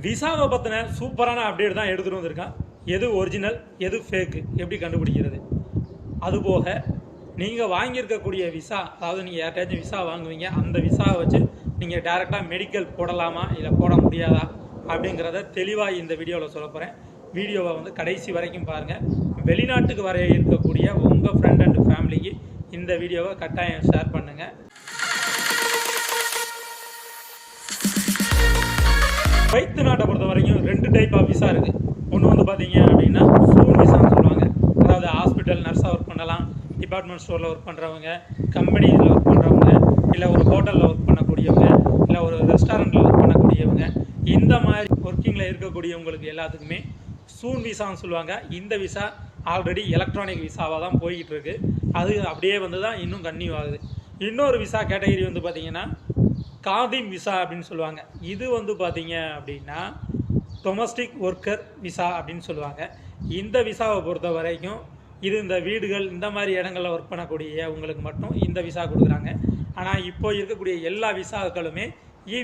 விசாவை பற்றின சூப்பரான அப்டேட் தான் எடுத்துகிட்டு வந்திருக்கான். எது ஒரிஜினல் எது ஃபேக்கு எப்படி கண்டுபிடிக்கிறது. அதுபோக நீங்கள் வாங்கியிருக்கக்கூடிய விசா, அதாவது நீங்கள் யார்ட்டாச்சும் விசா வாங்குவீங்க, அந்த விசாவை வச்சு நீங்கள் டேரெக்டாக மெடிக்கல் போடலாமா இல்லை போட முடியாதா அப்படிங்கிறத தெளிவாக இந்த வீடியோவில் சொல்ல போகிறேன். வீடியோவை வந்து கடைசி வரைக்கும் பாருங்கள். வெளிநாட்டுக்கு வர இருக்கக்கூடிய உங்கள் ஃப்ரெண்ட் அண்ட் ஃபேமிலிக்கு இந்த வீடியோவை கட்டாயம் ஷேர் பண்ணுங்கள். குவைத் நாட்டை பொறுத்த வரைக்கும் 2 டைப் ஆஃப் விசா இருக்குது. ஒன்று வந்து பார்த்தீங்க அப்படின்னா ஃபூன் விசான்னு சொல்லுவாங்க. அதாவது ஹாஸ்பிட்டல் நர்ஸாக ஒர்க் பண்ணலாம், டிபார்ட்மெண்ட் ஸ்டோரில் ஒர்க் பண்ணுறவங்க, கம்பெனியில் ஒர்க் பண்ணுறவங்க, இல்லை ஒரு ஹோட்டலில் ஒர்க் பண்ணக்கூடியவங்க, இல்லை ஒரு ரெஸ்டாரண்ட்டில் ஒர்க் பண்ணக்கூடியவங்க, இந்த மாதிரி ஒர்க்கிங்கில் இருக்கக்கூடியவங்களுக்கு எல்லாத்துக்குமே சூன் விசான்னு சொல்லுவாங்க. இந்த விசா ஆல்ரெடி எலக்ட்ரானிக் விசாவாக தான் போய்கிட்டு இருக்குது. அது அப்படியே வந்து தான் இன்னும் கன்டினியூ ஆகுது. இன்னொரு விசா கேட்டகரி வந்து பார்த்திங்கன்னா காதிம் விசா அப்படின்னு சொல்லுவாங்க. இது வந்து பார்த்தீங்க அப்படின்னா டொமஸ்டிக் ஒர்க்கர் விசா அப்படின்னு சொல்லுவாங்க. இந்த விசாவை பொறுத்த வரைக்கும் இது இந்த வீடுகள் இந்த மாதிரி இடங்களில் ஒர்க் பண்ணக்கூடிய உங்களுக்கு மட்டும் இந்த விசா கொடுக்குறாங்க. ஆனால் இப்போ இருக்கக்கூடிய எல்லா விசாக்களுமே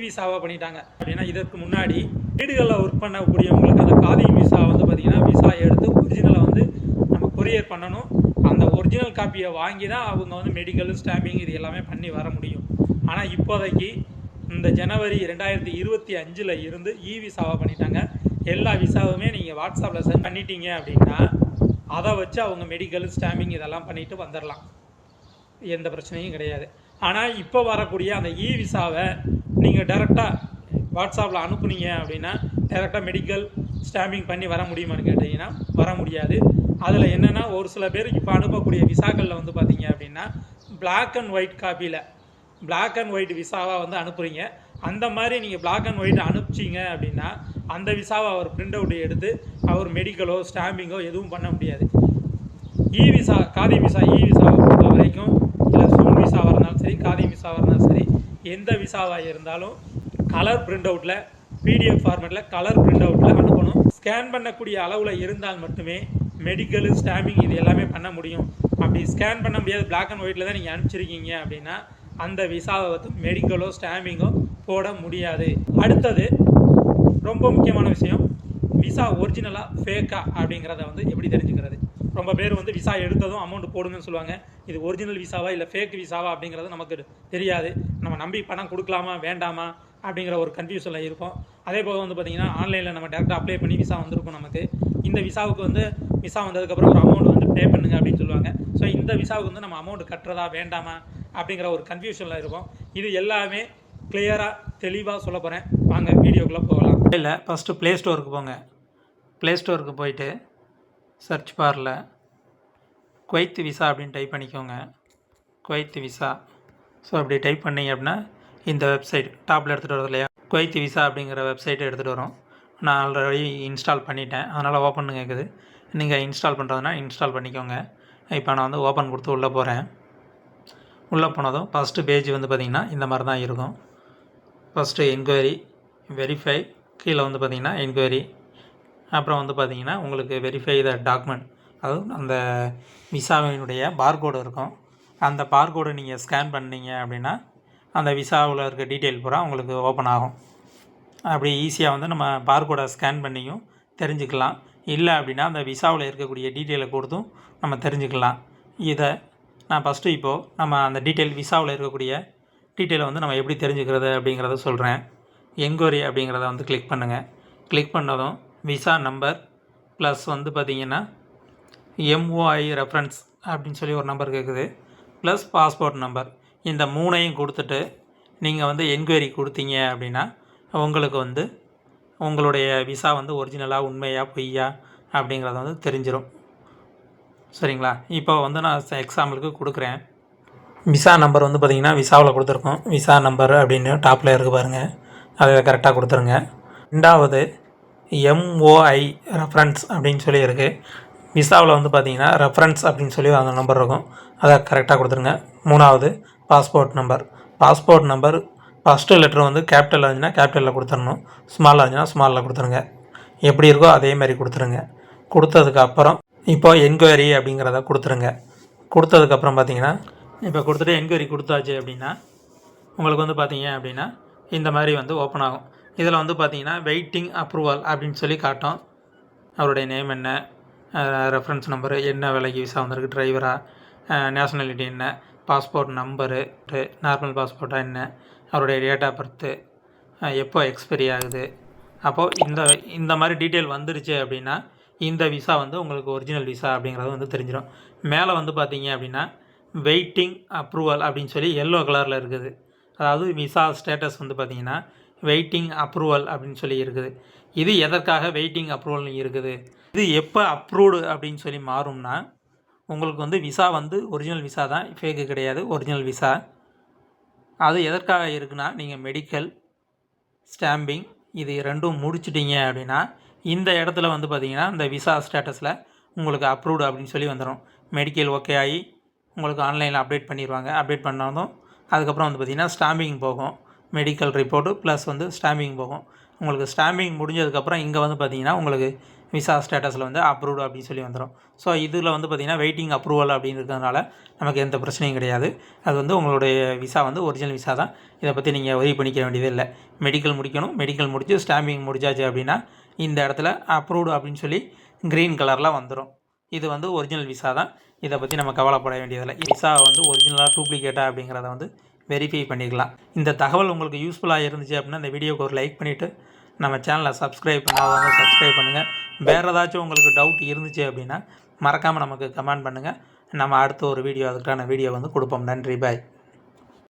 விசாவாக பண்ணிட்டாங்க. அப்படின்னா இதற்கு முன்னாடி வீடுகளில் ஒர்க் பண்ணக்கூடியவங்களுக்கு அந்த காதிம் விசா வந்து பார்த்திங்கன்னா விசா எடுத்து ஒரிஜினலை வந்து நம்ம கொரியர் பண்ணணும். அந்த ஒரிஜினல் காப்பியை வாங்கி தான் அவங்க வந்து மெடிக்கல் ஸ்டாம்பிங் இது எல்லாமே பண்ணி வர முடியும். ஆனால் இப்போதைக்கு இந்த ஜனவரி 2025 இருந்து விசாவாக பண்ணிட்டாங்க. எல்லா விசாவுமே நீங்கள் வாட்ஸ்அப்பில் சென்ட் பண்ணிட்டீங்க அப்படின்னா அதை வச்சு அவங்க மெடிக்கல் ஸ்டாம்பிங் இதெல்லாம் பண்ணிவிட்டு வந்துடலாம். எந்த பிரச்சனையும் கிடையாது. ஆனால் இப்போ வரக்கூடிய அந்த விசாவை நீங்கள் டைரெக்டாக வாட்ஸ்அப்பில் அனுப்புனீங்க அப்படின்னா டைரெக்டாக மெடிக்கல் ஸ்டாம்பிங் பண்ணி வர முடியுமான்னு கேட்டிங்கன்னா வர முடியாது. அதில் என்னென்னா ஒரு சில பேர் இப்போ அனுப்பக்கூடிய விசாக்களில் வந்து பார்த்தீங்க அப்படின்னா பிளாக் அண்ட் ஒயிட் காப்பியில் பிளாக் அண்ட் ஒயிட் விசாவாக வந்து அனுப்புகிறீங்க. அந்த மாதிரி நீங்கள் பிளாக் அண்ட் ஒயிட் அனுப்பிச்சிங்க அப்படின்னா அந்த விசாவை அவர் பிரிண்ட் அவுட் எடுத்து அவர் மெடிக்கலோ ஸ்டாம்பிங்கோ எதுவும் பண்ண முடியாது. விசா காதி விசா விசாவை பொறுத்த வரைக்கும் இல்லை சூன் விசாவாக இருந்தாலும் சரி, காதி விசாவாக இருந்தாலும் சரி, எந்த விசாவாக இருந்தாலும் கலர் பிரிண்ட் அவுட்டில் பிடிஎஃப் ஃபார்மேட்டில் கலர் பிரிண்ட் அவுட்டில் அனுப்பணும். ஸ்கேன் பண்ணக்கூடிய அளவில் இருந்தால் மட்டுமே மெடிக்கல் ஸ்டாம்பிங் இது எல்லாமே பண்ண முடியும். அப்படி ஸ்கேன் பண்ண முடியாது, பிளாக் அண்ட் ஒயிட்டில் தான் நீங்கள் அனுப்பிச்சிருக்கீங்க அப்படின்னா அந்த விசாவை வந்து மெடிக்கலோ ஸ்டாம்பிங்கோ போட முடியாது. அடுத்தது ரொம்ப முக்கியமான விஷயம், விசா ஒரிஜினலாக ஃபேக்கா அப்படிங்கிறத வந்து எப்படி தெரிஞ்சுக்கிறது. ரொம்ப பேர் வந்து விசா எடுத்ததும் அமௌண்ட் போடுங்கன்னு சொல்லுவாங்க. இது ஒரிஜினல் விசாவா இல்லை ஃபேக் விசாவா அப்படிங்கிறது நமக்கு தெரியாது. நம்ம நம்பி பணம் கொடுக்கலாமா வேண்டாமா அப்படிங்கிற ஒரு கன்ஃபியூஷனில் இருக்கும். அதே போக வந்து பார்த்திங்கன்னா ஆன்லைனில் நம்ம டேரெக்டாக அப்ளை பண்ணி விசா வந்திருக்கும். நமக்கு இந்த விசாவுக்கு வந்து விசா வந்ததுக்கப்புறம் ஒரு அமௌண்ட் வந்து பே பண்ணுங்க அப்படின்னு சொல்லுவாங்க. ஸோ இந்த விசாவுக்கு வந்து நம்ம அமௌண்ட் கட்டுறதா வேண்டாமா அப்படிங்கிற ஒரு கன்ஃபியூஷனில் இருக்கும். இது எல்லாமே கிளியராக தெளிவாக சொல்ல போகிறேன். வாங்க வீடியோக்குள்ளே போகலாம். இல்லை, ஃபஸ்ட்டு ப்ளே ஸ்டோருக்கு போங்க. ப்ளே ஸ்டோருக்கு போயிட்டு சர்ச் பாரில் குவைத் விசா அப்படின்னு டைப் பண்ணிக்கோங்க. Kuwait visa. ஸோ அப்படி டைப் பண்ணிங்க அப்படின்னா இந்த வெப்சைட் டாப்பில் எடுத்துகிட்டு வரும் இல்லையா, குவைத் விசா அப்படிங்கிற வெப்சைட்டை எடுத்துகிட்டு வரும். நான் ஆல்ரெடி இன்ஸ்டால் பண்ணிட்டேன், அதனால் ஓப்பன் கேட்குது. நீங்கள் இன்ஸ்டால் பண்ணுறதுனா இன்ஸ்டால் பண்ணிக்கோங்க. இப்போ நான் வந்து ஓப்பன் கொடுத்து உள்ளே போகிறேன். உள்ளே போனதும் ஃபஸ்ட்டு பேஜ் வந்து பார்த்திங்கன்னா இந்த மாதிரி தான் இருக்கும். ஃபஸ்ட்டு என்கொயரி, வெரிஃபை, கீழே வந்து பார்த்திங்கன்னா என்கொயரி, அப்புறம் வந்து பார்த்திங்கன்னா உங்களுக்கு வெரிஃபை த டாக்குமெண்ட், அதுவும் அந்த விசாவினுடைய பார்கோடு இருக்கும். அந்த பார்கோடு நீங்கள் ஸ்கேன் பண்ணிங்க அப்படின்னா அந்த விசாவில் இருக்க டீட்டெயில் பூரா உங்களுக்கு ஓப்பன் ஆகும். அப்படி ஈஸியாக வந்து நம்ம பார்கோடை ஸ்கேன் பண்ணியும் தெரிஞ்சுக்கலாம். இல்லை அப்படின்னா அந்த விசாவில் இருக்கக்கூடிய டீட்டெயிலை கொடுத்தும் நம்ம தெரிஞ்சுக்கலாம். இதை நான் ஃபஸ்ட்டு இப்போது நம்ம அந்த டீட்டெயில் விசாவில் இருக்கக்கூடிய டீட்டெயிலை வந்து நம்ம எப்படி தெரிஞ்சுக்கிறது அப்படிங்கிறத சொல்கிறேன். என்கொயரி அப்படிங்கிறத வந்து கிளிக் பண்ணுங்கள். கிளிக் பண்ணதும் விசா நம்பர் ப்ளஸ் வந்து பார்த்திங்கன்னா MOI ரெஃபரன்ஸ் அப்படின்னு சொல்லி ஒரு நம்பர் கேட்குது, ப்ளஸ் பாஸ்போர்ட் நம்பர். இந்த 3ஐயும் கொடுத்துட்டு நீங்கள் வந்து என்கொயரி கொடுத்தீங்க அப்படின்னா உங்களுக்கு வந்து உங்களுடைய விசா வந்து ஒரிஜினலாக உண்மையா பொய்யா அப்படிங்கிறத வந்து தெரிஞ்சிடும். சரிங்களா? இப்போ வந்து நான் எக்ஸாம்பிளுக்கு கொடுக்குறேன். விசா நம்பர் வந்து பார்த்திங்கன்னா விசாவில் கொடுத்துருக்கோம். விசா நம்பர் அப்படின்னு டாப்பில் இருக்குது பாருங்கள், அதை கரெக்டாக கொடுத்துருங்க. ரெண்டாவது MOI ரெஃபரன்ஸ் அப்படின்னு சொல்லி இருக்குது. விசாவில் வந்து பார்த்திங்கன்னா ரெஃபரன்ஸ் அப்படின்னு சொல்லி அந்த நம்பர் இருக்கும், அதை கரெக்டாக கொடுத்துருங்க. மூணாவது passport number. Passport number first letter வந்து கேபிட்டலில் இருந்துச்சுன்னா கேபிட்டலில் கொடுத்துடணும், ஸ்மாலாக இருந்துச்சுன்னா ஸ்மாலில் கொடுத்துருங்க. எப்படி இருக்கோ அதே மாதிரி கொடுத்துருங்க. கொடுத்ததுக்கப்புறம் இப்போ என்கொயரி அப்படிங்கிறத கொடுத்துருங்க. கொடுத்ததுக்கப்புறம் பார்த்திங்கன்னா இப்போ கொடுத்துட்டு என்கொயரி கொடுத்தாச்சு அப்படின்னா உங்களுக்கு வந்து பார்த்திங்க அப்படின்னா இந்த மாதிரி வந்து ஓப்பன் ஆகும். இதில் வந்து பார்த்தீங்கன்னா வெயிட்டிங் அப்ரூவல் அப்படின்னு சொல்லி காட்டும். அவருடைய நேம் என்ன, ரெஃபரன்ஸ் நம்பரு, என்ன வேலைக்கு விசா வந்திருக்கு, டிரைவரா, நேஷ்னாலிட்டி என்ன, பாஸ்போர்ட் நம்பரு, நார்மல் பாஸ்போர்ட்டாக என்ன, அவருடைய டேட் ஆஃப் பர்த்து, எப்போ எக்ஸ்பைரி ஆகுது. அப்போது இந்த மாதிரி டீட்டெயில் வந்துருச்சு அப்படின்னா இந்த விசா வந்து உங்களுக்கு ஒரிஜினல் விசா அப்படிங்கிறது வந்து தெரிஞ்சிடும். மேலே வந்து பார்த்தீங்க அப்படின்னா வெயிட்டிங் அப்ரூவல் அப்படின்னு சொல்லி எல்லோ கலரில் இருக்குது. அதாவது விசா ஸ்டேட்டஸ் வந்து பார்த்திங்கன்னா வெயிட்டிங் அப்ரூவல் அப்படின்னு சொல்லி இருக்குது. இது எதற்காக வெயிட்டிங் அப்ரூவல் இருக்குது, இது எப்போ அப்ரூவ்டு அப்படின்னு சொல்லி மாறும்னா உங்களுக்கு வந்து விசா வந்து ஒரிஜினல் விசா தான், ஃபேக்கு கிடையாது, ஒரிஜினல் விசா. அது எதற்காக இருக்குன்னா நீங்கள் மெடிக்கல், ஸ்டாம்பிங் இது ரெண்டும் முடிச்சிட்டிங்க அப்படின்னா இந்த இடத்துல வந்து பார்த்திங்கன்னா இந்த விசா ஸ்டேட்டஸில் உங்களுக்கு அப்ரூவ்டு அப்படின்னு சொல்லி வந்துடும். மெடிக்கல் ஓகே ஆகி உங்களுக்கு ஆன்லைனில் அப்டேட் பண்ணிடுவாங்க. அப்டேட் பண்ணாலும் அதுக்கப்புறம் வந்து பார்த்திங்கன்னா ஸ்டாம்பிங் போகும். மெடிக்கல் ரிப்போர்ட்டு ப்ளஸ் வந்து ஸ்டாம்பிங் போகும். உங்களுக்கு ஸ்டாம்பிங் முடிஞ்சதுக்கப்புறம் இங்கே வந்து பார்த்திங்கன்னா உங்களுக்கு விசா ஸ்டேட்டஸில் வந்து அப்ரூவ்டு அப்படின்னு சொல்லி வந்துடும். ஸோ இதில் வந்து பார்த்திங்கன்னா வெயிட்டிங் அப்ரூவல் அப்படின்னு இருக்கிறதுனால நமக்கு எந்த பிரச்சனையும் கிடையாது. அது வந்து உங்களுடைய விசா வந்து ஒரிஜினல் விசா தான். இதை பற்றி நீங்கள் ஒரி பண்ணிக்க வேண்டியதே இல்லை. மெடிக்கல் முடிக்கணும், மெடிக்கல் முடித்து ஸ்டாம்பிங் முடிச்சாச்சு அப்படின்னா இந்த இடத்துல அப்ரூவ்டு அப்படின்னு சொல்லி க்ரீன் கலரில் வந்துடும். இது வந்து ஒரிஜினல் விசா தான். இதை பற்றி நம்ம கவலைப்பட வேண்டியதில்லை. விசா வந்து ஒரிஜினலாக டூப்ளிகேட்டா அப்படிங்கிறத வந்து வெரிஃபை பண்ணிக்கலாம். இந்த தகவல் உங்களுக்கு யூஸ்ஃபுல்லாக இருந்துச்சு அப்படின்னா இந்த வீடியோக்கு ஒரு லைக் பண்ணிவிட்டு நம்ம சேனலை சப்ஸ்கிரைப் பண்ணாதவங்க சப்ஸ்கிரைப் பண்ணுங்கள். வேறு ஏதாச்சும் உங்களுக்கு டவுட் இருந்துச்சு அப்படின்னா மறக்காமல் நமக்கு கமெண்ட் பண்ணுங்கள். நம்ம அடுத்த ஒரு வீடியோ அதுக்கான வீடியோ வந்து கொடுப்போம். நன்றி, பாய்.